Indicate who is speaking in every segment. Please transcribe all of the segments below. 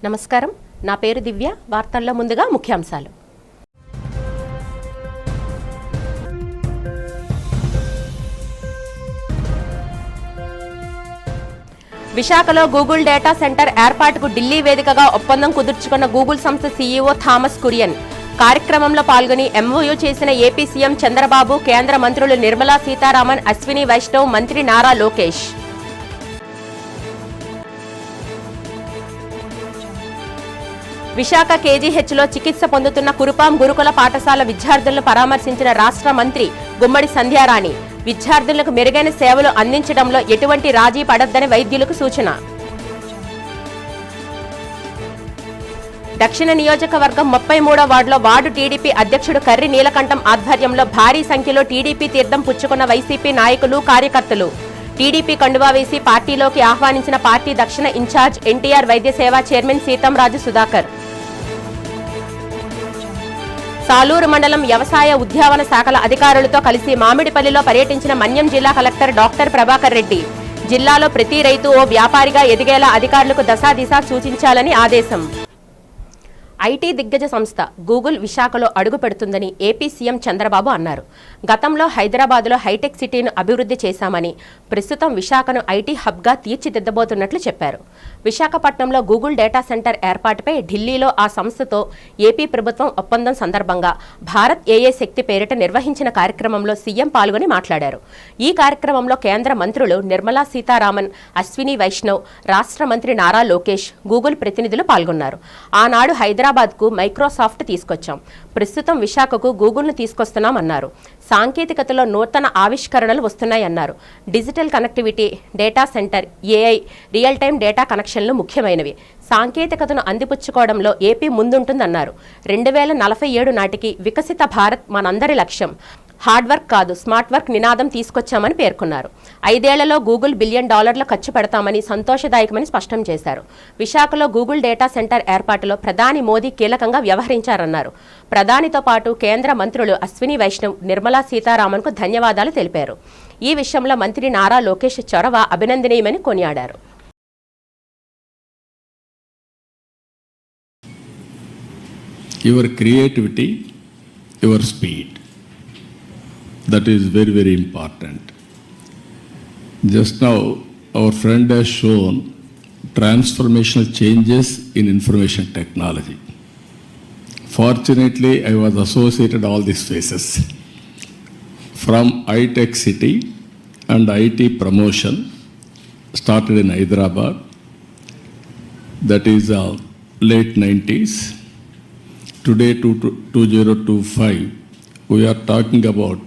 Speaker 1: నమస్కారం, నా పేరు దివ్య. వార్తల్లో ముందుగా ముఖ్యాంశాలు. విశాఖలో గూగుల్ డేటా సెంటర్ ఏర్పాటుకు ఢిల్లీ వేదికగా ఒప్పందం కుదుర్చుకున్న గూగుల్ సంస్థ సీఈఓ థామస్ కురియన్ కార్యక్రమంలో పాల్గొని ఎంఓయూ చేసిన ఏపీ సీఎం చంద్రబాబు, కేంద్ర మంత్రులు నిర్మలా సీతారామన్, అశ్విని వైష్ణవ్, మంత్రి నారా లోకేష్. విశాఖ కేజీహెచ్లో చికిత్స పొందుతున్న కురుపాం గురుకుల పాఠశాల విద్యార్థులను పరామర్శించిన రాష్ట్ర మంత్రి గుమ్మడి సంధ్యారాణి. విద్యార్థులకు మెరుగైన సేవలు అందించడంలో ఎటువంటి రాజీ పడొద్దని వైద్యులకు సూచన. దక్షిణ నియోజకవర్గం 33వ వార్డులో వార్డు టీడీపీ అధ్యక్షుడు కర్రి నీలకంఠం ఆధ్వర్యంలో భారీ సంఖ్యలో టీడీపీ తీర్థం పుచ్చుకున్న వైసీపీ నాయకులు, కార్యకర్తలు. టీడీపీ కండువా వేసి పార్టీలోకి ఆహ్వానించిన పార్టీ దక్షిణ ఇన్ఛార్జ్ ఎన్టీఆర్ వైద్య సేవా చైర్మన్ సీతంరాజు సుధాకర్. సాలూరు మండలం వ్యవసాయ ఉద్యావన శాఖల అధికారులతో కలిసి మామిడిపల్లిలో పర్యటించిన మన్యం జిల్లా కలెక్టర్ డాక్టర్ ప్రభాకర్ రెడ్డి. జిల్లాలో ప్రతి రైతు ఓ వ్యాపారిగా ఎదిగేలా అధికారులకు దశాదిశ సూచించాలని ఆదేశం. ఐటీ దిగ్గజ సంస్థ గూగుల్ విశాఖలో అడుగు పెడుతుందని ఏపీ సీఎం చంద్రబాబు అన్నారు. గతంలో హైదరాబాద్లో హైటెక్ సిటీను అభివృద్ధి చేశామని, ప్రస్తుతం విశాఖను ఐటీ హబ్గా తీర్చిదిద్దబోతున్నట్లు చెప్పారు. విశాఖపట్నంలో గూగుల్ డేటా సెంటర్ ఏర్పాటుపై ఢిల్లీలో ఆ సంస్థతో ఏపీ ప్రభుత్వం ఒప్పందం సందర్భంగా భారత్ ఏఏ శక్తి పేరిట నిర్వహించిన కార్యక్రమంలో సీఎం పాల్గొని మాట్లాడారు. ఈ కార్యక్రమంలో కేంద్ర మంత్రులు నిర్మలా సీతారామన్, అశ్విని వైష్ణవ్, రాష్ట్ర మంత్రి నారా లోకేష్, గూగుల్ ప్రతినిధులు పాల్గొన్నారు. ఆనాడు హైదరాబాద్కు మైక్రోసాఫ్ట్ తీసుకొచ్చాం, ప్రస్తుతం విశాఖకు గూగుల్ను తీసుకొస్తున్నామన్నారు. సాంకేతికతలో నూతన ఆవిష్కరణలు వస్తున్నాయన్నారు. Digital connectivity, data center, AI, real time data కనెక్షన్లు ముఖ్యమైనవి. సాంకేతికతను అందిపుచ్చుకోవడంలో ఏపీ ముందుంటుందన్నారు. 2047 నాటికి వికసిత భారత్ మనందరి లక్ష్యం. హార్డ్ వర్క్ కాదు, స్మార్ట్ వర్క్ నినాదం తీసుకొచ్చామని పేర్కొన్నారు. 5 ఏళ్లలో గూగుల్ $1 బిలియన్ ఖర్చు పెడతామని సంతోషదాయకమని స్పష్టం చేశారు. విశాఖలో గూగుల్ డేటా సెంటర్ ఏర్పాటులో ప్రధాని మోదీ కీలకంగా వ్యవహరించారన్నారు. ప్రధానితో పాటు కేంద్ర మంత్రులు అశ్విని వైష్ణవ్, నిర్మలా సీతారామన్కు ధన్యవాదాలు తెలిపారు. ఈ విషయంలో మంత్రి నారా లోకేష్ చొరవ అభినందనీయమని కొనియాడారు.
Speaker 2: Your creativity, your speed. That is very, very important. Just now, our friend has shown transformational changes in information technology. Fortunately, I was associated all these phases. From iTech City and IT promotion started in Hyderabad, that is late 90s. Today, 2025, we are talking about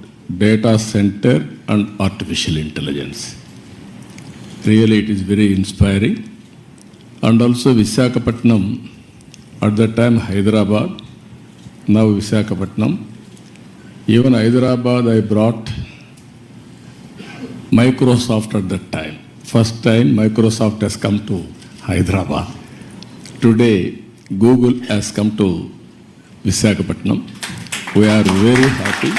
Speaker 2: data center and artificial intelligence. Really, it is very inspiring. And also Visakhapatnam, at that time Hyderabad, now Visakhapatnam. Even Hyderabad, I brought Microsoft at that time. First time Microsoft has come to Hyderabad. Today, Google has come to Visakhapatnam. We are very happy.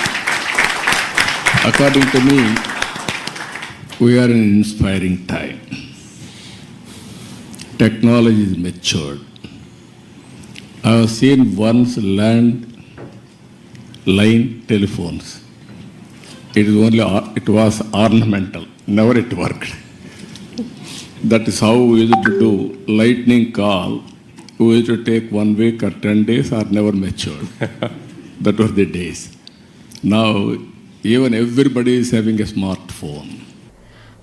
Speaker 2: According to me, we are in an inspiring time. Technology is matured. I have seen once landline telephones. It was ornamental. Never it worked. That is how we used to do lightning call. We used to take 1 week or 10 days or never matured. That were the days. Now, even everybody is having a smartphone.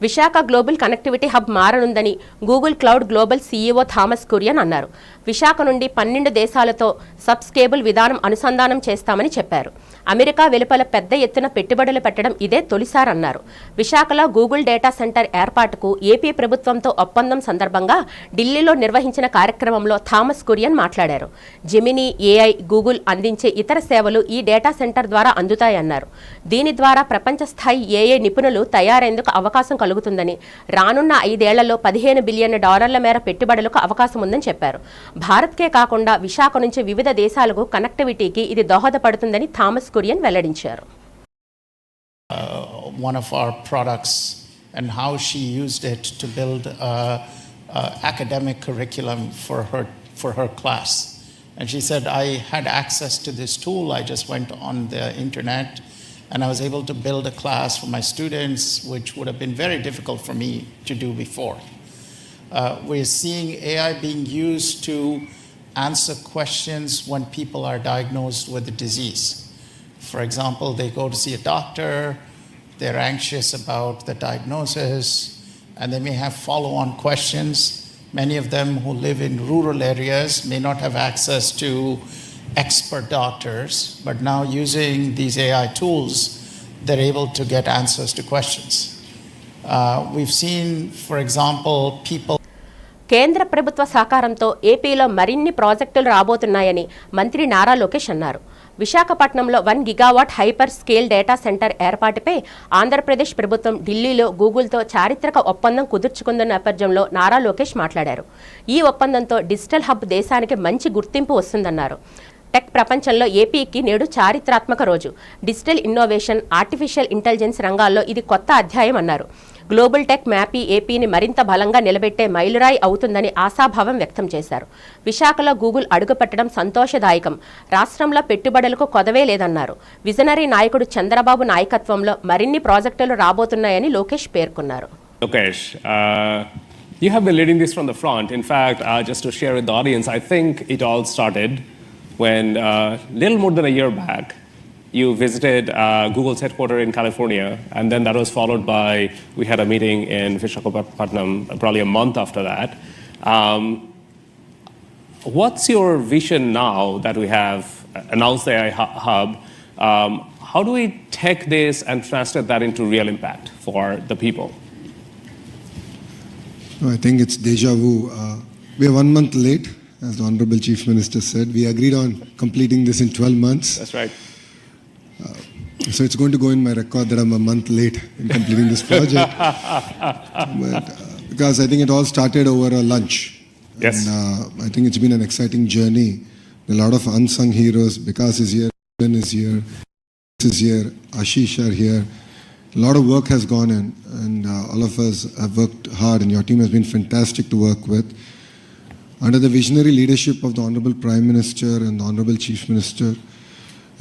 Speaker 1: Visakha global connectivity hub మారనుందని Google Cloud global CEO Thomas Kurian అన్నారు. విశాఖ నుండి 12 దేశాలతో subs cable విధానం అనుసంధానం చేస్తామని చెప్పారు. America వెలుపల పెద్ద ఎత్తున పెట్టుబడులు పెట్టడం ఇదే తొలిసారన్నారు. విశాఖలో గూగుల్ డేటా సెంటర్ ఏర్పాటుకు ఏపీ ప్రభుత్వంతో ఒప్పందం సందర్భంగా ఢిల్లీలో నిర్వహించిన కార్యక్రమంలో థామస్ కురియన్ మాట్లాడారు. జెమినీ, ఏఐ, గూగుల్ అందించే ఇతర సేవలు ఈ డేటా సెంటర్ ద్వారా అందుతాయన్నారు. దీని ద్వారా ప్రపంచ స్థాయి ఏఐ నిపుణులు తయారేందుకు అవకాశం కలుగుతుందని, రానున్న 5 ఏళ్లలో $15 బిలియన్ మేర పెట్టుబడులకు అవకాశం ఉందని చెప్పారు. భారత్కే కాకుండా విశాఖ నుంచి వివిధ దేశాలకు కనెక్టివిటీకి ఇది దోహదపడుతుందని థామస్ కురియన్ వెల్లడించారు.
Speaker 3: One of our products and how she used it to build academic curriculum for her class. And she said, I had access to this tool. I just went on the internet and I was able to build a class for my students, which would have been very difficult for me to do before. We're seeing AI being used to answer questions when people are diagnosed with a disease. For example, they go to see a doctor, they're anxious about the diagnosis, and they may have follow-on questions. Many of them who live in rural areas may not have access to expert doctors, but now using these AI tools, they're able to get answers to questions. We've seen, for example, people
Speaker 1: కేంద్ర ప్రభుత్వ సహకారంతో ఏపీలో మరిన్ని ప్రాజెక్టులు రాబోతున్నాయని మంత్రి నారా లోకేష్ అన్నారు. విశాఖపట్నంలో 1 gigawatt hyper scale data centre ఏర్పాటుపై ఆంధ్రప్రదేశ్ ప్రభుత్వం ఢిల్లీలో గూగుల్తో చారిత్రక ఒప్పందం కుదుర్చుకున్న నేపథ్యంలో నారా లోకేష్ మాట్లాడారు. ఈ ఒప్పందంతో డిజిటల్ హబ్ దేశానికి మంచి గుర్తింపు వస్తుందన్నారు. టెక్ ప్రపంచంలో ఏపీకి నేడు చారిత్రాత్మక రోజు. డిజిటల్ ఇన్నోవేషన్, ఆర్టిఫిషియల్ ఇంటెలిజెన్స్ రంగాల్లో ఇది కొత్త అధ్యాయం అన్నారు. గ్లోబల్ టెక్ మ్యాపీ ఏపీని మరింత బలంగా నిలబెట్టే మైలురాయి అవుతుందని ఆశాభావం వ్యక్తం చేశారు. విశాఖలో గూగుల్ అడుగుపెట్టడం సంతోషదాయకం. రాష్ట్రంలో పెట్టుబడులకు కొదవే లేదన్నారు. విజనరీ నాయకుడు చంద్రబాబు నాయకత్వంలో మరిన్ని ప్రాజెక్టులు రాబోతున్నాయని లోకేష్ పేర్కొన్నారు.
Speaker 4: Lokesh, you have been leading this from the front. In fact, just to share with the audience, I think it all started when little more than a year back, you visited Google's headquarters in California, and then that was followed by, we had a meeting in Visakhapatnam probably a month after that. What's your vision now that we have announced the AI Hub? How do we take this and translate that into real impact for the people?
Speaker 5: I think it's deja vu. We are 1 month late, as the Honorable Chief Minister said. We agreed on completing this in 12 months.
Speaker 4: That's right.
Speaker 5: So it's going to go in my record that I'm a month late in completing this project. But, because I think it all started over a lunch.
Speaker 4: Yes.
Speaker 5: And I think it's been an exciting journey. A lot of unsung heroes. Vikas is here, Ben is here, is here, Ashish are here. A lot of work has gone in, and all of us have worked hard, and your team has been fantastic to work with. Under the visionary leadership of the Honorable Prime Minister and the Honorable Chief Minister,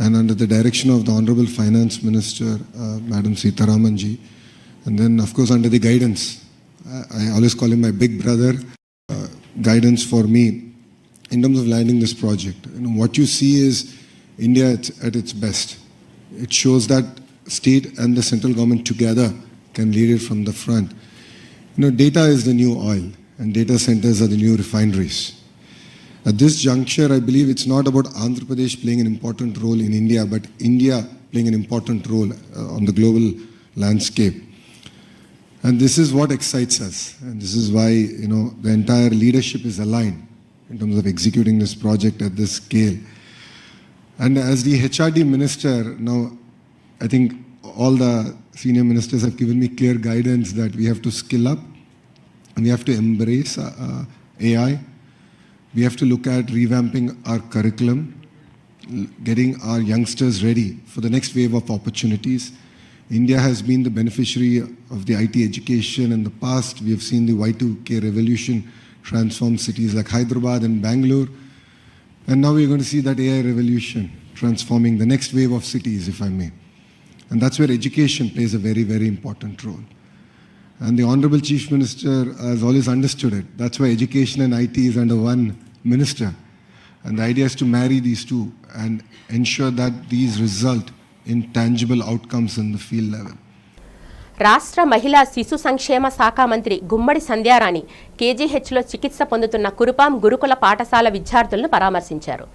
Speaker 5: and under the direction of the Honorable Finance Minister, Madam Sitaraman ji, and then of course under the guidance, I always call him my big brother, guidance for me in terms of landing this project. You know, what you see is India at its best. It shows that state and the central government together can lead it from the front. You know, data is the new oil, and data centers are the new refineries. At this juncture, I believe it's not about Andhra Pradesh playing an important role in India, but India playing an important role on the global landscape. And this is what excites us. And this is why, you know, the entire leadership is aligned in terms of executing this project at this scale. And as the HRD minister, now I think all the senior ministers have given me clear guidance that we have to skill up and we have to embrace AI. We have to look at revamping our curriculum, getting our youngsters ready for the next wave of opportunities. India has been the beneficiary of the IT education in the past. We have seen the Y2K revolution transform cities like Hyderabad and Bangalore. And now we're going to see that AI revolution transforming the next wave of cities, if I may. And that's where education plays a very, very important role. And the Honorable Chief Minister has always understood it. That's why education and IT is under one minister. And the idea is to marry these two and ensure that these result in tangible outcomes in the field level.
Speaker 1: రాష్ట్ర మహిళా శిశు సంక్షేమ శాఖ మంత్రి గుమ్మడి సంధ్యారాణి కేజీహెచ్లో చికిత్స పొందుతున్న కురుపాం గురుకుల పాఠశాల విద్యార్థులను పరామర్శించారు.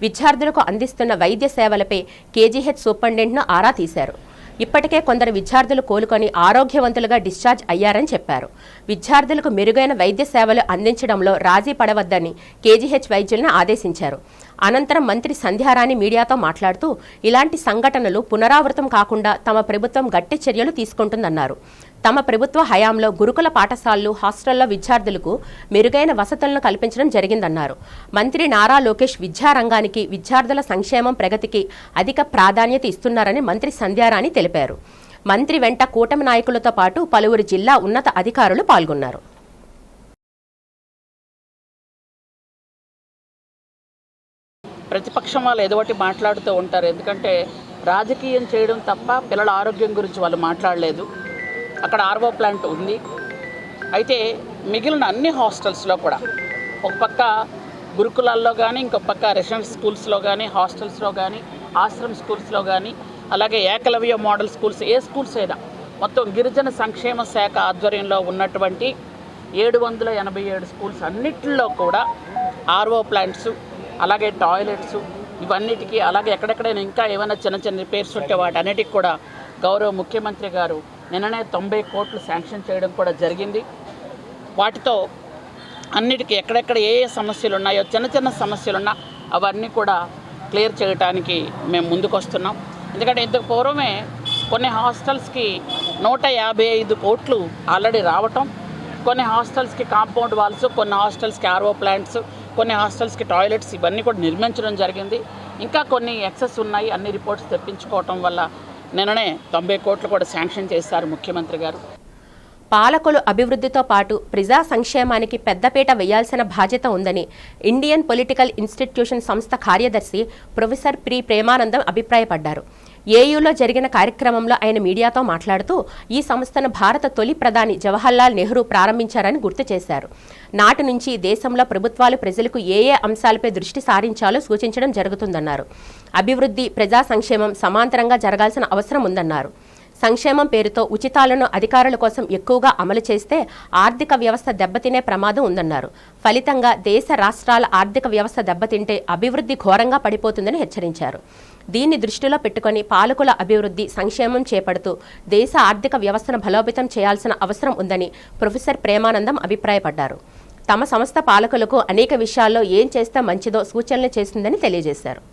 Speaker 1: విద్యార్థులకు అందిస్తున్న వైద్య సేవలపై కేజీహెచ్ సూపరింటెండెంట్ను ఆరా తీశారు. ఇప్పటికే కొందరు విద్యార్థులు కోలుకొని ఆరోగ్యవంతులుగా డిశ్చార్జ్ అయ్యారని చెప్పారు. విద్యార్థులకు మెరుగైన వైద్య సేవలు అందించడంలో రాజీ పడవద్దని కేజీహెచ్ వైద్యులను ఆదేశించారు. అనంతరం మంత్రి సంధ్యారాణి మీడియాతో మాట్లాడుతూ ఇలాంటి సంఘటనలు పునరావృతం కాకుండా తమ ప్రభుత్వం గట్టి చర్యలు తీసుకుంటుందన్నారు. తమ ప్రభుత్వ హయాంలో గురుకుల పాఠశాలలు, హాస్టల్లో విద్యార్థులకు మెరుగైన వసతులను కల్పించడం జరిగిందన్నారు. మంత్రి నారా లోకేష్ విద్యారంగానికి, విద్యార్థుల సంక్షేమం, ప్రగతికి అధిక ప్రాధాన్యత ఇస్తున్నారని మంత్రి సంధ్యారాణి తెలిపారు. మంత్రి వెంట కూటమి నాయకులతో పాటు పలువురు జిల్లా ఉన్నత అధికారులు పాల్గొన్నారు.
Speaker 6: ప్రతిపక్షం వాళ్ళు ఏదో ఒకటి మాట్లాడుతూ ఉంటారు. ఎందుకంటే రాజకీయం చేయడం తప్ప పిల్లల ఆరోగ్యం గురించి వాళ్ళు మాట్లాడలేదు. అక్కడ ఆర్ఓ ప్లాంట్ ఉంది. అయితే మిగిలిన అన్ని హాస్టల్స్లో కూడా ఒక పక్క గురుకులాల్లో కానీ, ఇంకొక పక్క రెసిడెన్షియల్ స్కూల్స్లో కానీ, హాస్టల్స్లో కానీ, ఆశ్రమ్ స్కూల్స్లో కానీ, అలాగే ఏకలవ్య మోడల్ స్కూల్స్, ఏ స్కూల్స్ అయినా మొత్తం గిరిజన సంక్షేమ శాఖ ఆధ్వర్యంలో ఉన్నటువంటి 787 స్కూల్స్ అన్నిటిలో కూడా ఆర్ఓ ప్లాంట్స్, అలాగే టాయిలెట్స్, ఇవన్నిటికీ, అలాగే ఎక్కడెక్కడైనా ఇంకా ఏమైనా చిన్న చిన్న రిపేర్స్ ఉంటే వాటన్నిటికి కూడా గౌరవ ముఖ్యమంత్రి గారు నిన్ననే 90 కోట్లు శాంక్షన్ చేయడం కూడా జరిగింది. వాటితో అన్నిటికీ ఎక్కడెక్కడ ఏ సమస్యలు ఉన్నాయో, చిన్న చిన్న సమస్యలున్నా అవన్నీ కూడా క్లియర్ చేయడానికి మేము ముందుకు వస్తున్నాం. ఎందుకంటే ఇంతకు పూర్వమే కొన్ని హాస్టల్స్కి 155 కోట్లు ఆల్రెడీ రావటం, కొన్ని హాస్టల్స్కి కాంపౌండ్ వాల్స్, కొన్ని హాస్టల్స్కి ఆర్ఓ ప్లాంట్స్, కొన్ని హాస్టల్స్కి టాయిలెట్స్ ఇవన్నీ కూడా నిర్మించడం జరిగింది. ఇంకా కొన్ని ఎక్సెస్ ఉన్నాయి. అన్ని రిపోర్ట్స్ తెప్పించుకోవటం వల్ల నిన్ననే 90 కోట్లు కూడా శాంక్షన్ చేశారు ముఖ్యమంత్రి గారు.
Speaker 1: పాలకులు అభివృద్ధితో పాటు ప్రజా సంక్షేమానికి పెద్దపీట వేయాల్సిన బాధ్యత ఉందని ఇండియన్ పొలిటికల్ ఇన్స్టిట్యూషన్ సంస్థ కార్యదర్శి ప్రొఫెసర్ పి ప్రేమానందం అభిప్రాయపడ్డారు. ఏయూలో జరిగిన కార్యక్రమంలో ఆయన మీడియాతో మాట్లాడుతూ ఈ సంస్థను భారత తొలి ప్రధాని జవహర్లాల్ నెహ్రూ ప్రారంభించారని గుర్తు చేశారు. నాటి నుంచి దేశంలో ప్రభుత్వాలు ప్రజలకు ఏ అంశాలపై దృష్టి సారించాలో సూచించడం జరుగుతుందన్నారు. అభివృద్ధి, ప్రజా సంక్షేమం సమాంతరంగా జరగాల్సిన అవసరం ఉందన్నారు. సంక్షేమం పేరుతో ఉచితాలను అధికారుల కోసం ఎక్కువగా అమలు చేస్తే ఆర్థిక వ్యవస్థ దెబ్బతినే ప్రమాదం ఉందన్నారు. ఫలితంగా దేశ రాష్ట్రాల ఆర్థిక వ్యవస్థ దెబ్బతింటే అభివృద్ధి ఘోరంగా పడిపోతుందని హెచ్చరించారు. దీన్ని దృష్టిలో పెట్టుకుని పాలకుల అభివృద్ధి, సంక్షేమం చేపడుతూ దేశ ఆర్థిక వ్యవస్థను బలోపేతం చేయాల్సిన అవసరం ఉందని ప్రొఫెసర్ ప్రేమానందం అభిప్రాయపడ్డారు. తమ సంస్థ పాలకులకు అనేక విషయాల్లో ఏం చేస్తే మంచిదో సూచనలు చేసిందని తెలియజేశారు.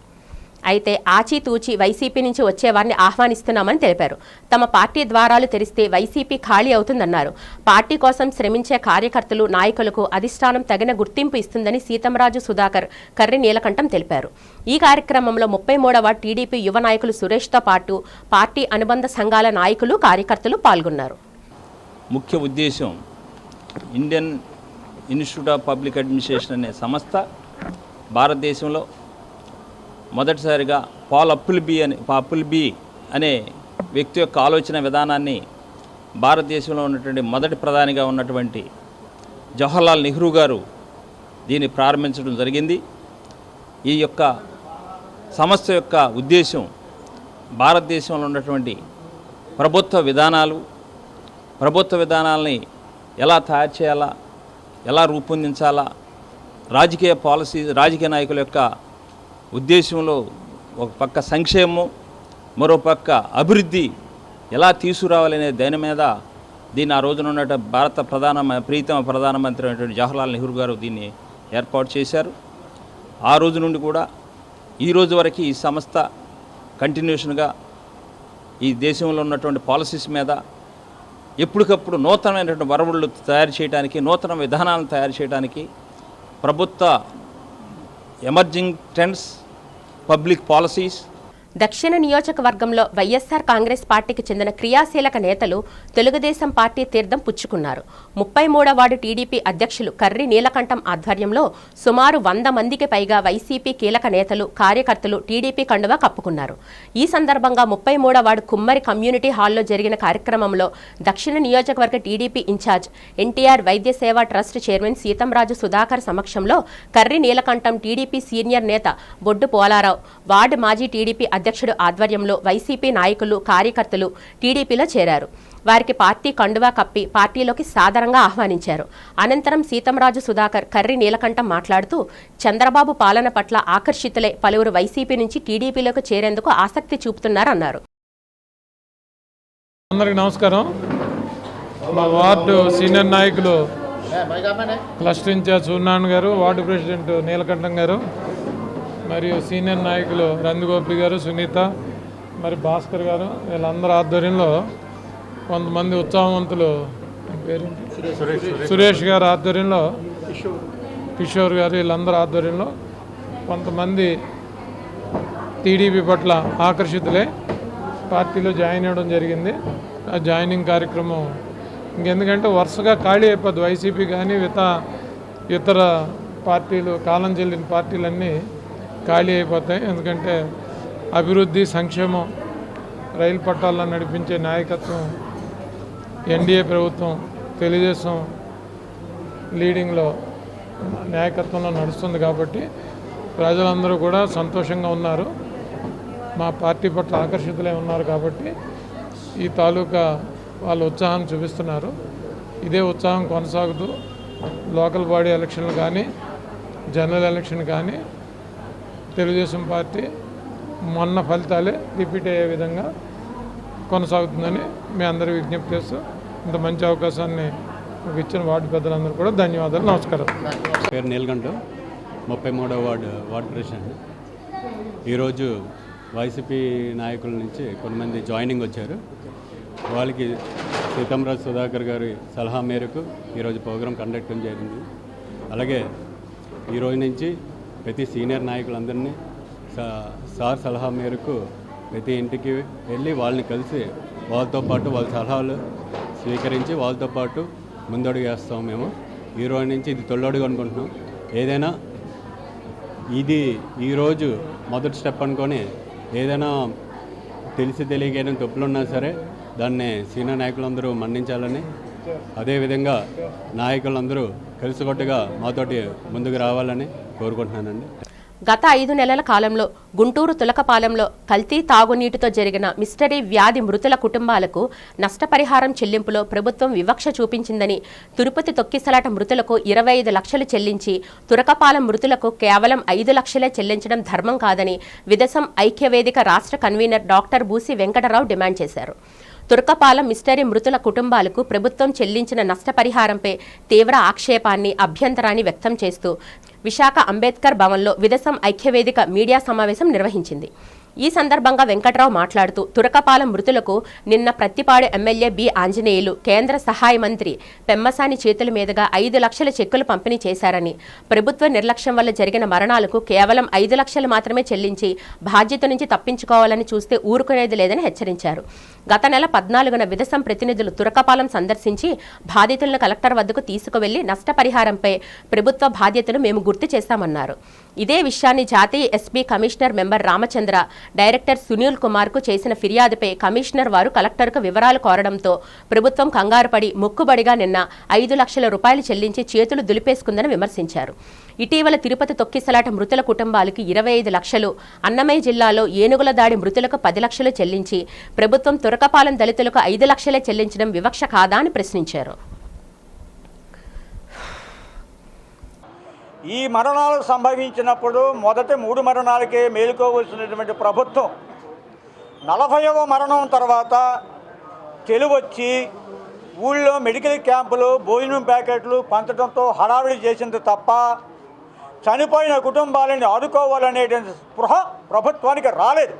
Speaker 1: అయితే ఆచితూచి వైసీపీ నుంచి వచ్చేవారిని ఆహ్వానిస్తున్నామని తెలిపారు. తమ పార్టీ ద్వారాలు తెరిస్తే వైసీపీ ఖాళీ అవుతుందన్నారు. పార్టీ కోసం శ్రమించే కార్యకర్తలు, నాయకులకు అధిష్టానం తగిన గుర్తింపు ఇస్తుందని సీతంరాజు సుధాకర్, కర్రి నీలకంఠం తెలిపారు. ఈ కార్యక్రమంలో 33వ టీడీపీ యువ నాయకులు సురేష్తో పాటు పార్టీ అనుబంధ సంఘాల నాయకులు, కార్యకర్తలు పాల్గొన్నారు.
Speaker 7: ముఖ్య ఉద్దేశం Indian institute of public administration అనే సంస్థ భారతదేశంలో మొదటిసారిగా పాల్ అప్పుల్బీ అనే వ్యక్తి యొక్క ఆలోచన విధానాన్ని భారతదేశంలో ఉన్నటువంటి మొదటి ప్రధానిగా ఉన్నటువంటి జవహర్లాల్ నెహ్రూ గారు దీన్ని ప్రారంభించడం జరిగింది. ఈ యొక్క సంస్థ యొక్క ఉద్దేశం భారతదేశంలో ఉన్నటువంటి ప్రభుత్వ విధానాలని ఎలా తయారు చేయాలా, ఎలా రూపొందించాలా, రాజకీయ నాయకుల యొక్క ఉద్దేశంలో ఒక పక్క సంక్షేమం, మరో పక్క అభివృద్ధి ఎలా తీసుకురావాలనే దాని మీద దీన్ని ఆ రోజున ఉన్న భారత ప్రీతమ ప్రధానమంత్రి అయినటువంటి జవహర్లాల్ నెహ్రూ గారు దీన్ని ఏర్పాటు చేశారు. ఆ రోజు నుండి కూడా ఈ రోజు వరకు ఈ సంస్థ కంటిన్యూషన్గా ఈ దేశంలో ఉన్నటువంటి పాలసీస్ మీద ఎప్పటికప్పుడు నూతనమైనటువంటి వరవళ్ళు తయారు చేయడానికి, నూతన విధానాలను తయారు చేయడానికి, ప్రభుత్వ ఎమర్జింగ్ ట్రెండ్స్, పబ్లిక్ పాలసీస్.
Speaker 1: దక్షిణ నియోజకవర్గంలో వైఎస్ఆర్ కాంగ్రెస్ పార్టీకి చెందిన క్రియాశీలక నేతలు తెలుగుదేశం పార్టీ తీర్థం పుచ్చుకున్నారు. 33వ వార్డు టీడీపీ అధ్యక్షులు కర్రి నీలకంఠం ఆధ్వర్యంలో సుమారు 100 మందికి పైగా వైసీపీ కీలక నేతలు, కార్యకర్తలు టీడీపీ కండువా కప్పుకున్నారు. ఈ సందర్భంగా 33వ వార్డు కుమ్మరి కమ్యూనిటీ హాల్లో జరిగిన కార్యక్రమంలో దక్షిణ నియోజకవర్గ టీడీపీ ఇన్ఛార్జ్ ఎన్టీఆర్ వైద్య సేవా ట్రస్ట్ చైర్మన్ సీతంరాజు సుధాకర్ సమక్షంలో కర్రి నీలకంఠం, టీడీపీ సీనియర్ నేత బొడ్డు పోలారావు, వార్డు మాజీ టీడీపీ అధ్యక్షుడు ఆధ్వర్యంలో వైసీపీ నాయకులు, కార్యకర్తలు టీడీపీలో చేరారు. వారికి పార్టీ కండువా కప్పి పార్టీలోకి సాదరంగా ఆహ్వానించారు. అనంతరం సీతంరాజు సుధాకర్, కర్రి నీలకంఠం మాట్లాడుతూ చంద్రబాబు పాలన పట్ల ఆకర్షితులై పలువురు వైసీపీ నుంచి టీడీపీలోకి చేరేందుకు ఆసక్తి చూపుతున్నారన్నారు.
Speaker 8: అందరికీ నమస్కారం. మా వార్డు సీనియర్ నాయకులు క్లస్టర్ ఇన్ఛార్జ్ సూర్యనారాయణ గారు, వార్డు ప్రెసిడెంట్ నీలకంఠం గారు, మరియు సీనియర్ నాయకులు రందిగోపి గారు, సునీత, మరి భాస్కర్ గారు, వీళ్ళందరూ ఆధ్వర్యంలో కొంతమంది ఉత్సాహవంతులు, సురేష్ గారు ఆధ్వర్యంలో, కిషోర్ గారు, వీళ్ళందరూ ఆధ్వర్యంలో కొంతమంది టీడీపీ పట్ల ఆకర్షితులే పార్టీలో జాయిన్ అవ్వడం జరిగింది. ఆ జాయినింగ్ కార్యక్రమం ఇంకెందుకంటే వరుసగా ఖాళీ అయిపోద్ది. వైసీపీ కానీ ఇతర పార్టీలు, కాలం చెల్లిన పార్టీలన్నీ ఖాళీ అయిపోతాయి. ఎందుకంటే అభివృద్ధి, సంక్షేమం, రైలు పట్టాలను నడిపించే నాయకత్వం ఎన్డీఏ ప్రభుత్వం, తెలుగుదేశం లీడింగ్లో నాయకత్వంలో నడుస్తుంది. కాబట్టి ప్రజలందరూ కూడా సంతోషంగా ఉన్నారు, మా పార్టీ పట్ల ఆకర్షితులై ఉన్నారు. కాబట్టి ఈ తాలూకా వాళ్ళు ఉత్సాహం చూపిస్తున్నారు. ఇదే ఉత్సాహం కొనసాగుతూ లోకల్ బాడీ ఎలక్షన్లు కానీ, జనరల్ ఎలక్షన్ కానీ తెలుగుదేశం పార్టీ మొన్న ఫలితాలే రిపీట్ అయ్యే విధంగా కొనసాగుతుందని మీ అందరూ విజ్ఞప్తి చేస్తూ ఇంత మంచి అవకాశాన్ని మీకు ఇచ్చిన వార్డు పెద్దలందరూ కూడా ధన్యవాదాలు. నమస్కారం.
Speaker 9: పేరు నీలకంఠ, 33వ వార్డు ప్రెసిడెంట్. ఈరోజు వైసీపీ నాయకుల నుంచి కొంతమంది జాయినింగ్ వచ్చారు. వాళ్ళకి సీతంరాజు సుధాకర్ గారి సలహా మేరకు ఈరోజు ప్రోగ్రాం కండక్ట్ జరిగింది. అలాగే ఈరోజు నుంచి ప్రతి సీనియర్ నాయకులందరినీ సార్ సలహా మేరకు ప్రతి ఇంటికి వెళ్ళి వాళ్ళని కలిసి వాళ్ళతో పాటు వాళ్ళ సలహాలు స్వీకరించి వాళ్ళతో పాటు ముందడుగు వేస్తాం. మేము ఈరోజు నుంచి ఇది తొలడుగు అనుకుంటున్నాం. ఏదైనా ఇది ఈరోజు మొదటి స్టెప్ అనుకొని ఏదైనా తెలిసి తెలియకైనా తప్పులున్నా సరే దాన్ని సీనియర్ నాయకులందరూ మన్నించాలని, అదేవిధంగా నాయకులందరూ కలిసికట్టుగా మాతోటి ముందుకు రావాలని కోరుకుంటున్నానండి.
Speaker 1: గత 5 నెలల కాలంలో గుంటూరు తులకపాలెంలో కల్తీ తాగునీటితో జరిగిన మిస్టరీ వ్యాధి మృతుల కుటుంబాలకు నష్టపరిహారం చెల్లింపులో ప్రభుత్వం వివక్ష చూపించిందని, తిరుపతి తొక్కిసలాట మృతులకు 25 లక్షలు చెల్లించి తురకపాలెం మృతులకు కేవలం 5 లక్షలే చెల్లించడం ధర్మం కాదని విదసం ఐక్యవేదిక రాష్ట్ర convener doctor Busi Venkatarao demand చేశారు. తుర్కపాలెం మిస్టరీ మృతుల కుటుంబాలకు ప్రభుత్వం చెల్లించిన నష్టపరిహారంపై తీవ్ర ఆక్షేపాన్ని, అభ్యంతరాన్ని వ్యక్తం చేస్తూ విశాఖ అంబేద్కర్ భవన్లో విదసం ఐక్యవేదిక మీడియా సమావేశం నిర్వహించింది. ఈ సందర్భంగా వెంకట్రావు మాట్లాడుతూ తురకపాలెం మృతులకు నిన్న ప్రత్తిపాడు ఎమ్మెల్యే బి ఆంజనేయులు కేంద్ర సహాయ మంత్రి పెమ్మసాని చేతుల మీదుగా 5 లక్షల చెక్కులు పంపిణీ చేశారని, ప్రభుత్వ నిర్లక్ష్యం వల్ల జరిగిన మరణాలకు కేవలం 5 లక్షలు మాత్రమే చెల్లించి బాధ్యత నుంచి తప్పించుకోవాలని చూస్తే ఊరుకునేది లేదని హెచ్చరించారు. గత నెల 14న విదసం ప్రతినిధులు తురకపాలెం సందర్శించి బాధితులను కలెక్టర్ వద్దకు తీసుకువెళ్లి నష్టపరిహారంపై ప్రభుత్వ బాధ్యతను మేము గుర్తు చేశామన్నారు. ఇదే విషయాన్ని జాతీయ SP commissioner member Ramachandra, director Sunil కుమార్కు చేసిన ఫిర్యాదుపై కమిషనర్ వారు కలెక్టర్కు వివరాలు కోరడంతో ప్రభుత్వం కంగారుపడి మొక్కుబడిగా నిన్న 5 లక్షల రూపాయలు చెల్లించి చేతులు దులిపేసుకుందని విమర్శించారు. ఇటీవల తిరుపతి తొక్కిసలాట మృతుల కుటుంబాలకు 25 లక్షలు, అన్నమయ్య జిల్లాలో ఏనుగుల దాడి మృతులకు 10 లక్షలు చెల్లించి ప్రభుత్వం తురకపాలెం దళితులకు 5 లక్షలే చెల్లించడం వివక్ష కాదా అని ప్రశ్నించారు.
Speaker 10: ఈ మరణాలు సంభవించినప్పుడు మొదటి 3 మరణాలకే మేలుకోవలసినటువంటి ప్రభుత్వం 40వ మరణం తర్వాత తెలివొచ్చి ఊళ్ళో మెడికల్ క్యాంపులు, భోజనం ప్యాకెట్లు పంచడంతో హడావిడి చేసింది తప్ప చనిపోయిన కుటుంబాలని ఆదుకోవాలనేటువంటి స్పృహ ప్రభుత్వానికి రాలేదు.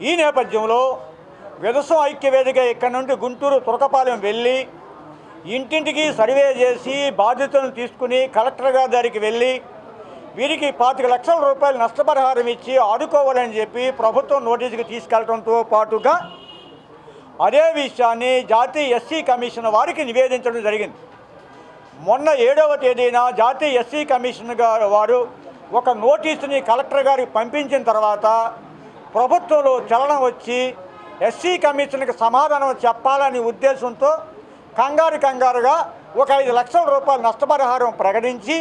Speaker 10: ఈ నేపథ్యంలో విదసం ఐక్యవేదిక ఇక్కడ నుండి గుంటూరు తురకపాలెం వెళ్ళి ఇంటింటికి సర్వే చేసి బాధ్యతలను తీసుకుని కలెక్టర్ గారి దగ్గరికి వెళ్ళి వీరికి 25 లక్షల రూపాయలు నష్టపరిహారం ఇచ్చి ఆదుకోవాలని చెప్పి ప్రభుత్వం నోటీసుకి తీసుకెళ్లడంతో పాటుగా అదే విషయాన్ని జాతీయ ఎస్సీ కమిషన్ వారికి నివేదించడం జరిగింది. మొన్న 7వ తేదీన జాతీయ ఎస్సీ కమిషన్ వారు ఒక నోటీసుని కలెక్టర్ గారికి పంపించిన తర్వాత ప్రభుత్వంలో చలనం వచ్చి ఎస్సీ కమిషన్కి సమాధానం చెప్పాలనే ఉద్దేశంతో కంగారుగా ఒక 5 లక్షల రూపాయలు నష్టపరిహారం ప్రకటించి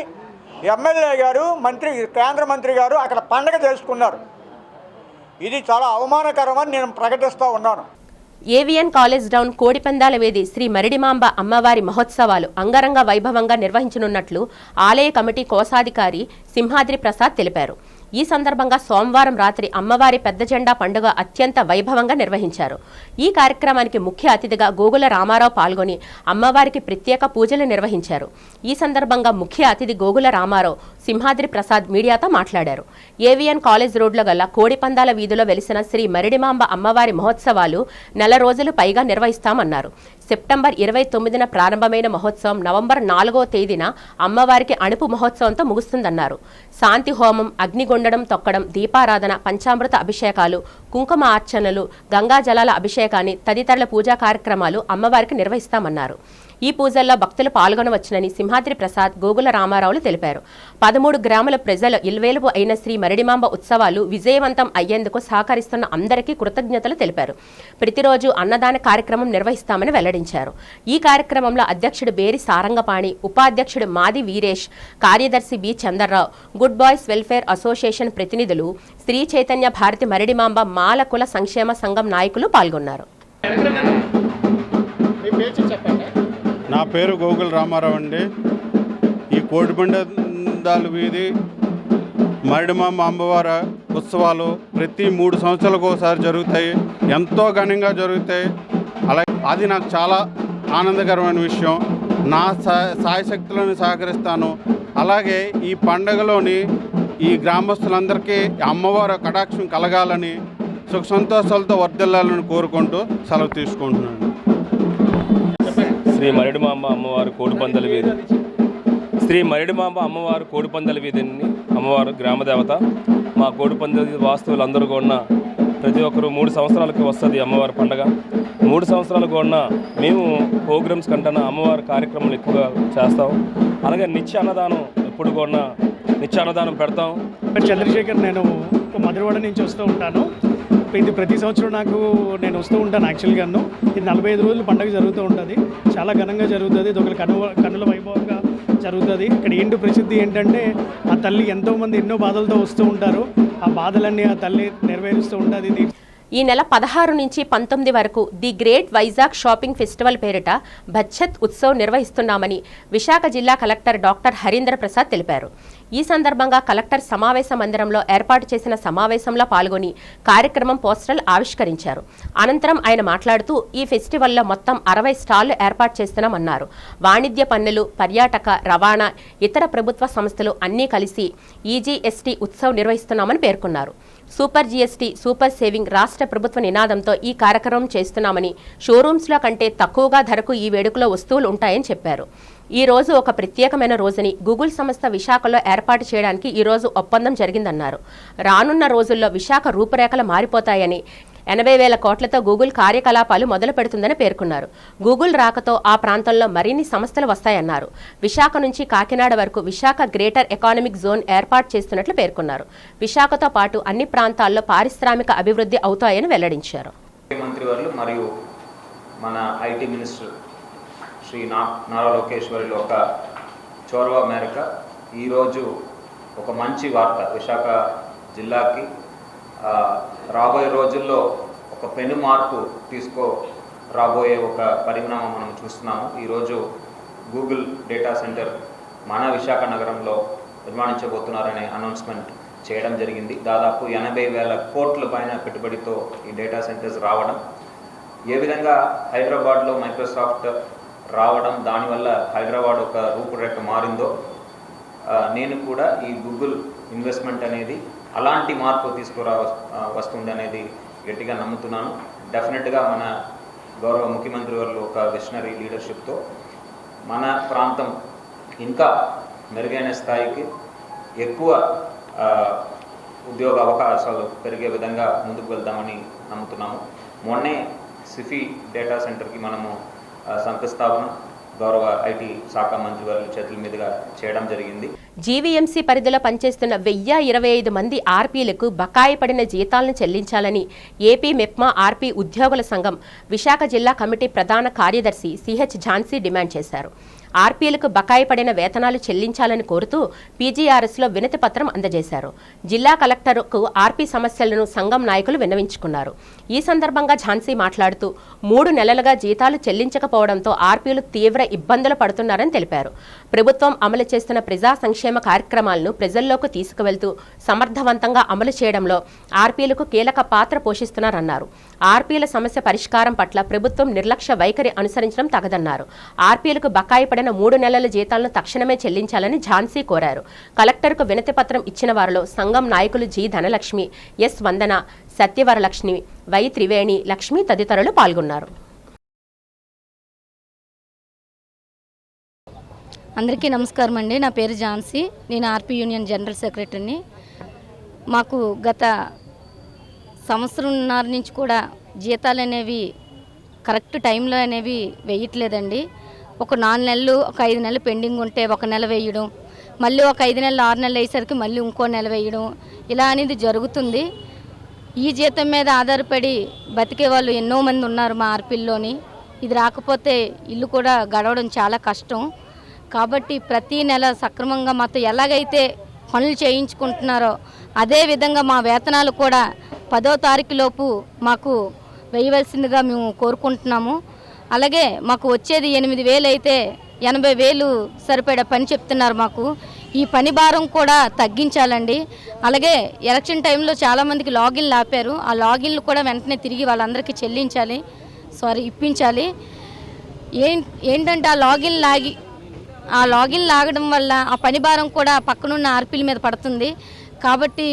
Speaker 10: ఎమ్మెల్యే గారు, కేంద్ర మంత్రి గారు అక్కడ పండగ చేసుకున్నారు. ఇది చాలా అవమానకరమని నేను ప్రకటిస్తూ ఉన్నాను.
Speaker 1: ఏవిఎన్ కాలేజ్ డౌన్ కోడిపందాల వేది శ్రీ మరిడిమాంబ అమ్మవారి మహోత్సవాలు అంగరంగ వైభవంగా నిర్వహించనున్నట్లు ఆలయ కమిటీ కోశాధికారి సింహాద్రి ప్రసాద్ తెలిపారు. ఈ సందర్భంగా సోమవారం రాత్రి అమ్మవారి పెద్ద జెండా పండుగ అత్యంత వైభవంగా నిర్వహించారు. ఈ కార్యక్రమానికి ముఖ్య అతిథిగా గోగుల రామారావు పాల్గొని అమ్మవారికి ప్రత్యేక పూజలు నిర్వహించారు. ఈ సందర్భంగా ముఖ్య అతిథి గోగుల రామారావు సింహాద్రి ప్రసాద్ మీడియాతో మాట్లాడారు. ఏవిఎన్ కాలేజ్ రోడ్లో గల కోడిపందాల వీధిలో వెలిసిన శ్రీ మరిడిమాంబ అమ్మవారి మహోత్సవాలు 4 రోజులు పైగా నిర్వహిస్తామన్నారు. సెప్టెంబర్ 29న ప్రారంభమైన మహోత్సవం నవంబర్ 4వ తేదీన అమ్మవారికి అణుపు మహోత్సవంతో ముగుస్తుందన్నారు. శాంతి హోమం, అగ్నిగొండడం తొక్కడం, దీపారాధన, పంచామృత అభిషేకాలు, కుంకుమ ఆర్చనలు, గంగా జలాల అభిషేకాన్ని తదితరుల పూజా కార్యక్రమాలు అమ్మవారికి నిర్వహిస్తామన్నారు. ఈ పూజల్లో భక్తులు పాల్గొనవచ్చునని సింహాద్రి ప్రసాద్, గోగుల రామారావులు తెలిపారు. 13 గ్రామాల ప్రజల ఇల్వేలుపు అయిన శ్రీ మరిడిమాంబ ఉత్సవాలు విజయవంతం అయ్యేందుకు సహకరిస్తున్న అందరికీ కృతజ్ఞతలు తెలిపారు. ప్రతిరోజు అన్నదాన కార్యక్రమం నిర్వహిస్తామని వెల్లడించారు. ఈ కార్యక్రమంలో అధ్యక్షుడు బేరి సారంగపాణి, ఉపాధ్యక్షుడు మాది వీరేష్, కార్యదర్శి B Chandrarao, good boys welfare association ప్రతినిధులు, శ్రీ చైతన్య భారతి మరిడిమాంబ మాల కుల సంక్షేమ సంఘం నాయకులు పాల్గొన్నారు.
Speaker 11: నా పేరు గోగుల రామారావు అండి. ఈ కోడిబండాల వీధి మరిడిమాంబ అమ్మవారి ఉత్సవాలు ప్రతి 3 సంవత్సరాలకు ఒకసారి జరుగుతాయి. ఎంతో ఘనంగా జరుగుతాయి. అలాగే అది నాకు చాలా ఆనందకరమైన విషయం. నా సాయశక్తులను సహకరిస్తాను. అలాగే ఈ పండగలోని ఈ గ్రామస్తులందరికీ అమ్మవారి కటాక్షం కలగాలని, సుఖ సంతోషాలతో వర్ధిల్లాలని కోరుకుంటూ సెలవు తీసుకుంటున్నాను.
Speaker 12: శ్రీ మరిడిమాంబ అమ్మవారు కోడిపందాల వీధి, శ్రీ మరిడిమాంబ అమ్మవారు కోడిపందాల వీధిని అమ్మవారు గ్రామదేవత. మా కోడిపందాల వాస్తువులందరూ కూడా ప్రతి ఒక్కరు 3 సంవత్సరాలకి వస్తుంది అమ్మవారి పండగ. 3 సంవత్సరాలకు కూడా మేము ప్రోగ్రామ్స్ కంటే అమ్మవారి కార్యక్రమాలు ఎక్కువగా చేస్తాం. అలాగే నిత్య అన్నదానం ఎప్పుడు కూడా నిత్య అన్నదానం పెడతాం.
Speaker 13: చంద్రశేఖర్, నేను మధురవాడ నుంచి వస్తూ ఉంటాను. ఇది ప్రతి సంవత్సరం నేను వస్తూ ఉంటాను. యాక్చువల్గాను ఇది 45 రోజులు పండుగ జరుగుతూ ఉంటుంది. చాలా ఘనంగా జరుగుతుంది. ఇది ఒక కన్నుల వైభవంగా జరుగుతుంది. ఇక్కడ ఏంటి ప్రసిద్ధి ఏంటంటే ఆ తల్లి ఎంతోమంది ఎన్నో బాధలతో వస్తూ ఉంటారు. ఆ బాధలన్నీ ఆ తల్లి నెరవేరుస్తూ ఉంటుంది.
Speaker 1: ఈ నెల 16 నుంచి 19 వరకు the great Vizag shopping festival పేరిట బచ్చత్ ఉత్సవ్ నిర్వహిస్తున్నామని విశాఖ జిల్లా కలెక్టర్ డాక్టర్ హరీంద్ర ప్రసాద్ తెలిపారు. ఈ సందర్భంగా కలెక్టర్ సమావేశ మందిరంలో ఏర్పాటు చేసిన సమావేశంలో పాల్గొని కార్యక్రమం పోస్టర్లు ఆవిష్కరించారు. అనంతరం ఆయన మాట్లాడుతూ ఈ ఫెస్టివల్లో మొత్తం 60 స్టాళ్లు ఏర్పాటు చేస్తున్నామన్నారు. వాణిజ్య పన్నులు, పర్యాటక, రవాణా, ఇతర ప్రభుత్వ సంస్థలు అన్నీ కలిసి ఈజీఎస్టీ ఉత్సవ్ నిర్వహిస్తున్నామని పేర్కొన్నారు. సూపర్ జీఎస్టీ, సూపర్ సేవింగ్ రాష్ట్ర ప్రభుత్వ నినాదంతో ఈ కార్యక్రమం చేస్తున్నామని, షోరూమ్స్లో కంటే తక్కువగా ధరకు ఈ వేడుకలో వస్తువులు ఉంటాయని చెప్పారు. ఈ రోజు ఒక ప్రత్యేకమైన రోజుని గూగుల్ సంస్థ విశాఖలో ఏర్పాటు చేయడానికి ఈ రోజు ఒప్పందం జరిగిందన్నారు. రానున్న రోజుల్లో విశాఖ రూపురేఖలు మారిపోతాయని, 80,000 కోట్లతో గూగుల్ కార్యకలాపాలు మొదలు పెడుతుందని పేర్కొన్నారు. గూగుల్ రాకతో ఆ ప్రాంతంలో మరిన్ని సంస్థలు వస్తాయన్నారు. విశాఖ నుంచి కాకినాడ వరకు విశాఖ గ్రేటర్ ఎకానమిక్ జోన్ ఏర్పాటు చేస్తున్నట్లు పేర్కొన్నారు. విశాఖతో పాటు అన్ని ప్రాంతాల్లో పారిశ్రామిక అభివృద్ధి అవుతాయని వెల్లడించారు.
Speaker 14: ముఖ్యమంత్రి మరియు మన ఐటీ మినిస్టర్ శ్రీ నారా లోకేష్ వారిలో ఒక చొరవ మేరకు ఈరోజు ఒక మంచి వార్త విశాఖ జిల్లాకి రాబోయే రోజుల్లో ఒక పెను మార్పు రాబోయే ఒక పరిణామం మనం చూస్తున్నాము. ఈరోజు గూగుల్ డేటా సెంటర్ మన విశాఖ నగరంలో నిర్మాణించబోతున్నారనే అనౌన్స్మెంట్ చేయడం జరిగింది. దాదాపు 80,000 కోట్ల పైన పెట్టుబడితో ఈ డేటా సెంటర్స్ రావడం, ఏ విధంగా హైదరాబాద్లో మైక్రోసాఫ్ట్ రావడం, దానివల్ల హైదరాబాద్ ఒక రూపురేఖ మారిందో, నేను కూడా ఈ గూగుల్ ఇన్వెస్ట్మెంట్ అనేది అలాంటి మార్పు వస్తుంది అనేది గట్టిగా నమ్ముతున్నాను. డెఫినెట్గా మన గౌరవ ముఖ్యమంత్రి వారు ఒక విషనరీ లీడర్షిప్తో మన ప్రాంతం ఇంకా మెరుగైన స్థాయికి ఎక్కువ ఉద్యోగ అవకాశాలు పెరిగే విధంగా ముందుకు వెళ్దామని నమ్ముతున్నాము. మొన్నే సిఫీ డేటా సెంటర్కి మనము శంకుస్థాపన గౌరవ ఐటీ శాఖ మంత్రి వారి చేతుల మీదుగా చేయడం జరిగింది.
Speaker 1: జీవీఎంసీ పరిధిలో పనిచేస్తున్న 1025 మంది ఆర్పీలకు బకాయి పడిన జీతాలను చెల్లించాలని ఏపీ మెప్మా ఆర్పీ ఉద్యోగుల సంఘం విశాఖ జిల్లా కమిటీ ప్రధాన కార్యదర్శి సిహెచ్ ఝాన్సీ డిమాండ్ చేశారు. ఆర్పీలకు బకాయి పడిన వేతనాలు చెల్లించాలని కోరుతూ పీజీఆర్ఎస్లో వినతి పత్రం అందజేశారు. జిల్లా కలెక్టర్కు ఆర్పీ సమస్యలను సంఘం నాయకులు విన్నవించుకున్నారు. ఈ సందర్భంగా ఝాన్సీ మాట్లాడుతూ 3 నెలలుగా జీతాలు చెల్లించకపోవడంతో ఆర్పీలు తీవ్ర ఇబ్బందులు పడుతున్నారని తెలిపారు. ప్రభుత్వం అమలు చేస్తున్న ప్రజా సంక్షేమ కార్యక్రమాలను ప్రజల్లోకి తీసుకువెళ్తూ సమర్థవంతంగా అమలు చేయడంలో ఆర్పీలకు కీలక పాత్ర పోషిస్తున్నారన్నారు. ఆర్పీల సమస్య పరిష్కారం పట్ల ప్రభుత్వం నిర్లక్ష్య వైఖరి అనుసరించడం తగదన్నారు. ఆర్పీలకు బకాయి పడిన 3 నెలల జీతాలను తక్షణమే చెల్లించాలని ఝాన్సీ కోరారు. కలెక్టర్కు వినతి పత్రం ఇచ్చిన వారిలో సంఘం నాయకులు G Dhanalakshmi, S Vandana, Satyavaralakshmi, Y Triveni, Lakshmi తదితరులు పాల్గొన్నారు.
Speaker 15: అందరికీ నమస్కారం అండి. నా పేరు ఝాన్సీ. నేను ఆర్పీ యూనియన్ జనరల్ సెక్రటరీని. మాకు గత సంవత్సరంన్నర నుంచి కూడా జీతాలు అనేవి కరెక్ట్ టైంలో అనేవి వేయట్లేదండి. ఒక 4 నెలలు, ఒక 5 నెలలు పెండింగ్ ఉంటే ఒక నెల వేయడం, మళ్ళీ ఒక 5 నెలలు 6 నెలలు అయ్యేసరికి మళ్ళీ ఇంకో నెల వేయడం, ఇలా అనేది జరుగుతుంది. ఈ జీతం మీద ఆధారపడి బతికే వాళ్ళు ఎన్నో మంది ఉన్నారు మా ఆర్పిల్లోని. ఇది రాకపోతే ఇల్లు కూడా గడవడం చాలా కష్టం. కాబట్టి ప్రతి నెల సక్రమంగా మాతో ఎలాగైతే పనులు చేయించుకుంటున్నారో అదే విధంగా మా వేతనాలు కూడా 10వ తారీఖు లోపు మాకు వేయవలసిందిగా మేము కోరుకుంటున్నాము. అలాగే మాకు వచ్చేది 8,000 అయితే 80,000 సరిపడా పని చెప్తున్నారు మాకు. ఈ పని భారం కూడా తగ్గించాలండి. అలాగే ఎలక్షన్ టైంలో చాలామందికి లాగిన్లు ఆపారు. ఆ లాగిన్లు కూడా వెంటనే తిరిగి వాళ్ళందరికీ ఇప్పించాలి. ఏంటంటే ఆ లాగిన్ లాగడం వల్ల ఆ పని భారం కూడా పక్కనున్న ఆర్పీల మీద పడుతుంది. కాబట్టి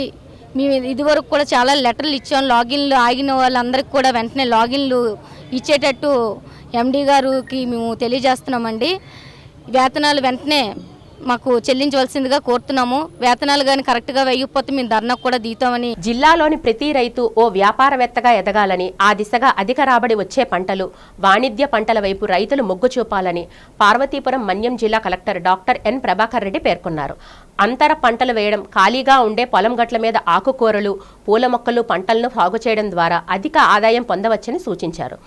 Speaker 15: మేము ఇదివరకు కూడా చాలా లెటర్లు ఇచ్చాం. లాగిన్లు ఆగిన వాళ్ళందరికీ కూడా వెంటనే లాగిన్లు ఇచ్చేటట్టు ఎండీ గారికి మేము తెలియజేస్తున్నామండి. వేతనాలు వెంటనే మాకు చెల్లించవలసిందిగా కోరుతున్నాము. వేతనాలు కానీ కరెక్ట్గా వేయకపోతే మేము ధర్నా కూడా దిగుతామని.
Speaker 1: జిల్లాలోని ప్రతి రైతు ఓ వ్యాపారవేత్తగా ఎదగాలని, ఆ దిశగా అధిక రాబడి వచ్చే పంటలు, వాణిజ్య పంటల వైపు రైతులు మొగ్గు చూపాలని పార్వతీపురం మన్యం జిల్లా collector doctor N Prabhakar Reddy పేర్కొన్నారు. అంతర పంటలు వేయడం, ఖాళీగా ఉండే పొలం గట్ల మీద ఆకుకూరలు, పూల మొక్కలు పంటలను సాగు చేయడం ద్వారా అధిక ఆదాయం పొందవచ్చని సూచించారు.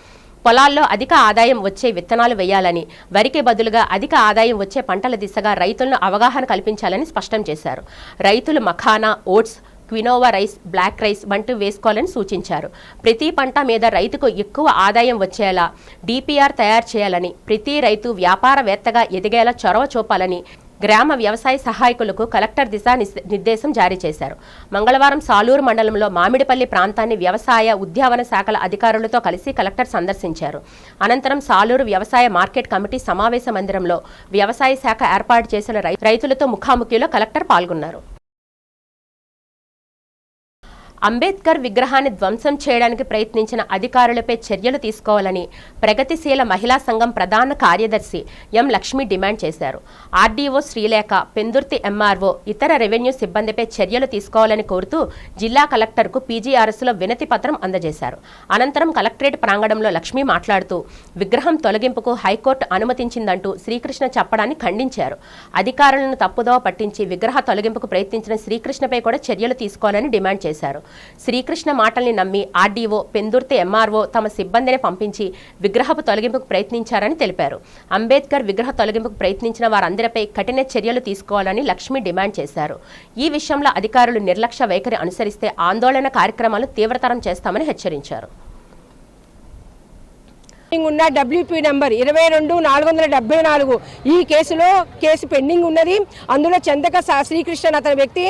Speaker 1: పొలాల్లో అధిక ఆదాయం వచ్చే విత్తనాలు వేయాలని, వరికి బదులుగా అధిక ఆదాయం వచ్చే పంటల దిశగా రైతులను అవగాహన కల్పించాలని స్పష్టం చేశారు. రైతులు makhana, oats, quinoa rice, black rice వంటివి వేసుకోవాలని సూచించారు. ప్రతి పంట మీద రైతుకు ఎక్కువ ఆదాయం వచ్చేలా డిపిఆర్ తయారు చేయాలని, ప్రతి రైతు వ్యాపారవేత్తగా ఎదిగేలా చొరవ చూపాలని గ్రామ వ్యవసాయ సహాయకులకు కలెక్టర్ దిశానిర్దేశం జారీ చేశారు. మంగళవారం సాలూరు మండలంలో మామిడిపల్లి ప్రాంతాన్ని వ్యవసాయ, ఉద్యావన శాఖల అధికారులతో కలిసి కలెక్టర్ సందర్శించారు. అనంతరం సాలూరు వ్యవసాయ మార్కెట్ కమిటీ సమావేశ మందిరంలో వ్యవసాయ శాఖ ఏర్పాటు చేసిన రైతులతో ముఖాముఖిలో కలెక్టర్ పాల్గొన్నారు. అంబేద్కర్ విగ్రహాన్ని ధ్వంసం చేయడానికి ప్రయత్నించిన అధికారులపై చర్యలు తీసుకోవాలని ప్రగతిశీల మహిళా సంఘం ప్రధాన కార్యదర్శి ఎం లక్ష్మి డిమాండ్ చేశారు. ఆర్డీఓ శ్రీలేఖ, పెందుర్తి ఎంఆర్ఓ, ఇతర రెవెన్యూ సిబ్బందిపై చర్యలు తీసుకోవాలని కోరుతూ జిల్లా కలెక్టర్కు పీజీఆర్ఎస్లో వినతి పత్రం అందజేశారు. అనంతరం కలెక్టరేట్ ప్రాంగణంలో లక్ష్మి మాట్లాడుతూ విగ్రహం తొలగింపుకు హైకోర్టు అనుమతించిందంటూ శ్రీకృష్ణ చెప్పడాన్ని ఖండించారు. అధికారులను తప్పుదోవ పట్టించి విగ్రహ తొలగింపుకు ప్రయత్నించిన శ్రీకృష్ణపై కూడా చర్యలు తీసుకోవాలని డిమాండ్ చేశారు. శ్రీకృష్ణ మాటల్ని నమ్మి ఆర్డీఓ, పెందుర్తి ఎంఆర్ఓ తమ సిబ్బందిని పంపించి విగ్రహపు తొలగింపుకు ప్రయత్నించారని తెలిపారు. అంబేద్కర్ విగ్రహ తొలగింపుకు ప్రయత్నించిన వారందరిపై కఠిన చర్యలు తీసుకోవాలని లక్ష్మి డిమాండ్ చేశారు. ఈ విషయంలో అధికారులు నిర్లక్ష్య వైఖరి అనుసరిస్తే ఆందోళన కార్యక్రమాలు తీవ్రతరం చేస్తామని హెచ్చరించారు.
Speaker 16: ఉన్న డబ్ల్యూపీ నెంబర్ 22,474 ఈ కేసు పెండింగ్ ఉన్నది. అందులో చందక శ్రీకృష్ణ అతని వ్యక్తి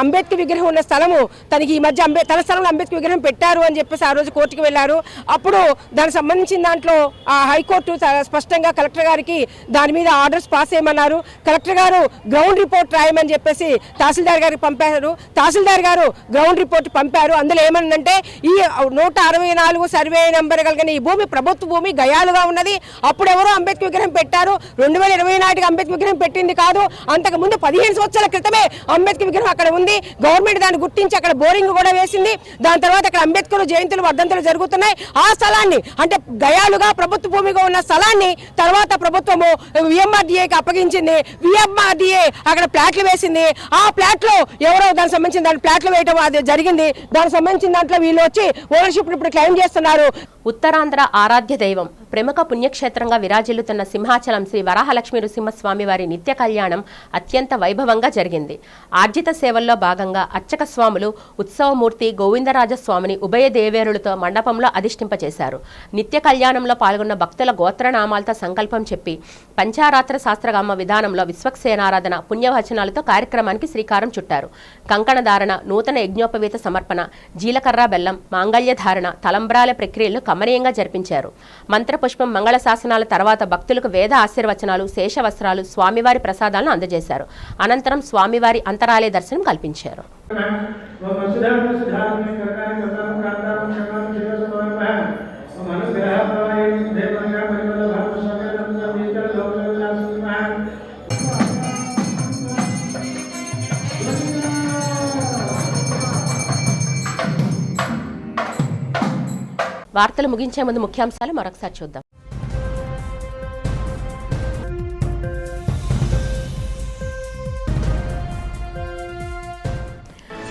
Speaker 16: అంబేద్కర్ విగ్రహం ఉన్న స్థలము తనకి ఈ మధ్య తన స్థలంలో అంబేద్కర్ విగ్రహం పెట్టారు అని చెప్పేసి ఆ రోజు కోర్టుకు వెళ్లారు. అప్పుడు దానికి సంబంధించిన దాంట్లో ఆ హైకోర్టు స్పష్టంగా కలెక్టర్ గారికి దాని మీద ఆర్డర్స్ పాస్ చేయమన్నారు. కలెక్టర్ గారు గ్రౌండ్ రిపోర్ట్ రాయమని చెప్పేసి తహసీల్దార్ గారికి పంపారు. తహసీల్దార్ గారు గ్రౌండ్ రిపోర్ట్ పంపారు. అందులో ఏమన్నంటే ఈ 164 సర్వే నెంబర్ కలిగిన ఈ భూమి ప్రభుత్వ భూమి గయాలుగా ఉన్నది. అప్పుడు ఎవరో అంబేద్కర్ విగ్రహం పెట్టారు. 2020 నాటికి అంబేద్కర్ విగ్రహం పెట్టింది కాదు. అంతకు ముందు 15 సంవత్సరాల క్రితమే అంబేద్కర్ విగ్రహం అక్కడ ఉంది. గవర్నమెంట్ దాన్ని గుర్తించి అక్కడ బోరింగ్ కూడా వేసింది. దాని తర్వాత అక్కడ అంబేద్కర్ జయంతులు, వర్ధంతులు జరుగుతున్నాయి. ఆ స్థలాన్ని అంటే గయాలుగా ప్రభుత్వ భూమిగా ఉన్న స్థలాన్ని తర్వాత ప్రభుత్వము విఎంఆర్డీఏకి అప్పగించింది. విఎంఆర్డీఏ అక్కడ ప్లాట్లు వేసింది. ఆ ప్లాట్ లో ఎవరో దానికి సంబంధించిన దాని ప్లాట్లు వేయడం అది జరిగింది. దానికి సంబంధించిన దాంట్లో వీళ్ళు వచ్చి ఓనర్షిప్ ఇప్పుడు క్లెయిమ్ చేస్తున్నారు.
Speaker 1: ఉత్తరాంధ్ర ఆరాధ్య దైవం, ప్రముఖ పుణ్యక్షేత్రంగా విరాజిల్లుతున్న సింహాచలం శ్రీ వరాహలక్ష్మీ నృసింహస్వామి వారి నిత్య కళ్యాణం అత్యంత వైభవంగా జరిగింది. ఆర్జిత సేవల్లో భాగంగా అర్చక స్వాములు ఉత్సవమూర్తి గోవిందరాజస్వామిని ఉభయ దేవేరులతో మండపంలో అధిష్ఠింపచేశారు. నిత్య కళ్యాణంలో పాల్గొన్న భక్తుల గోత్రనామాలతో సంకల్పం చెప్పి పంచారాత్ర శాస్త్రగామ విధానంలో విశ్వక్సేనారాధన, పుణ్యవచనాలతో కార్యక్రమానికి శ్రీకారం చుట్టారు. కంకణధారణ, నూతన యజ్ఞోపవీత సమర్పణ, జీలకర్ర బెల్లం, మాంగళ్య ధారణ, తలంబ్రాల ప్రక్రియలు కమనీయంగా జరిపించారు. మంత్రపుష్పం, మంగళ శాసనాల తర్వాత భక్తులకు వేద ఆశీర్వచనాలు, శేషవస్త్రాలు, స్వామివారి ప్రసాదాలను అందజేశారు. అనంతరం స్వామివారి అంతరాలయ దర్శనం కల్పించారు. వార్తలు ముగించే ముందు ముఖ్యాంశాలు మరొకసారి చూద్దాం.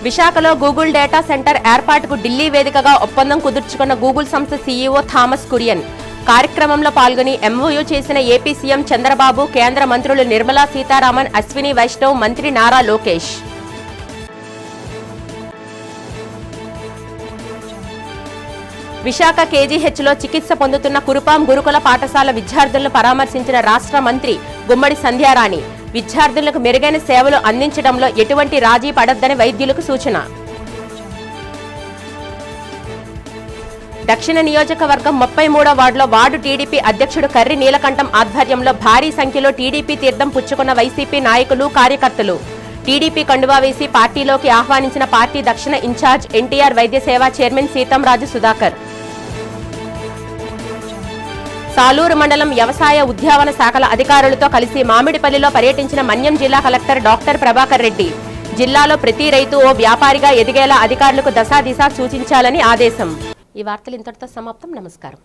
Speaker 1: విశాఖలో గూగుల్ డేటా సెంటర్ ఏర్పాటుకు ఢిల్లీ వేదికగా ఒప్పందం కుదుర్చుకున్న గూగుల్ సంస్థ సీఈఓ థామస్ కురియన్ కార్యక్రమంలో పాల్గొని ఎంఓయూ చేసిన ఏపీ సీఎం చంద్రబాబు, కేంద్ర మంత్రులు నిర్మలా సీతారామన్, అశ్విని వైష్ణవ్, మంత్రి నారా లోకేష్. విశాఖ కేజీహెచ్లో చికిత్స పొందుతున్న కురుపాం గురుకుల పాఠశాల విద్యార్థులను పరామర్శించిన రాష్ట్ర మంత్రి గుమ్మడి సంధ్యారాణి. విద్యార్థులకు మెరుగైన సేవలు అందించడంలో ఎటువంటి రాజీ పడొద్దని వైద్యులకు సూచన. దక్షిణ నియోజకవర్గం 33వ వార్డులో వార్డు టీడీపీ అధ్యక్షుడు కర్రి నీలకంఠం ఆధ్వర్యంలో భారీ సంఖ్యలో టీడీపీ తీర్థం పుచ్చుకున్న వైసీపీ నాయకులు, కార్యకర్తలు. టీడీపీ కండువా వేసి పార్టీలోకి ఆహ్వానించిన పార్టీ దక్షిణ ఇన్ఛార్జ్ ఎన్టీఆర్ వైద్య సేవా చైర్మన్ సీతంరాజు సుధాకర్. సాలూరు మండలం వ్యవసాయ ఉద్యావన శాఖల అధికారులతో కలిసి మామిడిపల్లిలో పర్యటించిన మన్యం జిల్లా కలెక్టర్ డాక్టర్ ప్రభాకర్ రెడ్డి. జిల్లాలో ప్రతి రైతు ఓ వ్యాపారిగా ఎదిగేలా అధికారులకు దశాదిశ సూచించాలని ఆదేశం. ఈ వార్తలు ఇంతటితో సమాప్తం. నమస్కారం.